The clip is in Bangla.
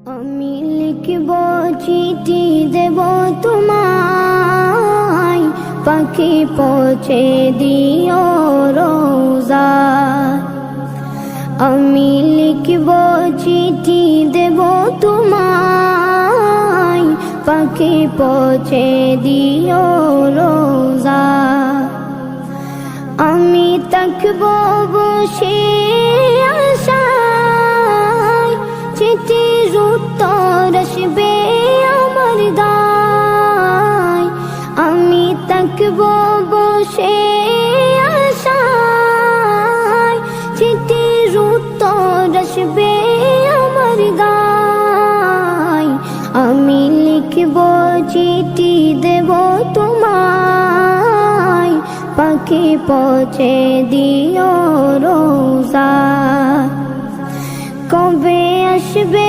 আমি লিখব চিঠি দেব তোমায়, পাখি পৌঁছে দিও রোজা। আমি লিখব চিঠি দেব তোমায়, পাখি পৌঁছে দিও রোজা। আমি থাকব বসে আশায়, চিঠির উত্তর আসবে আমার গায়। আমি থাকব বসে আশায়, চিঠির উত্তর আসবে আমার গায়। আমি লিখব চিঠি দেব তোমায়, পাখি পৌঁছে দিও রোজা। কবে আসবে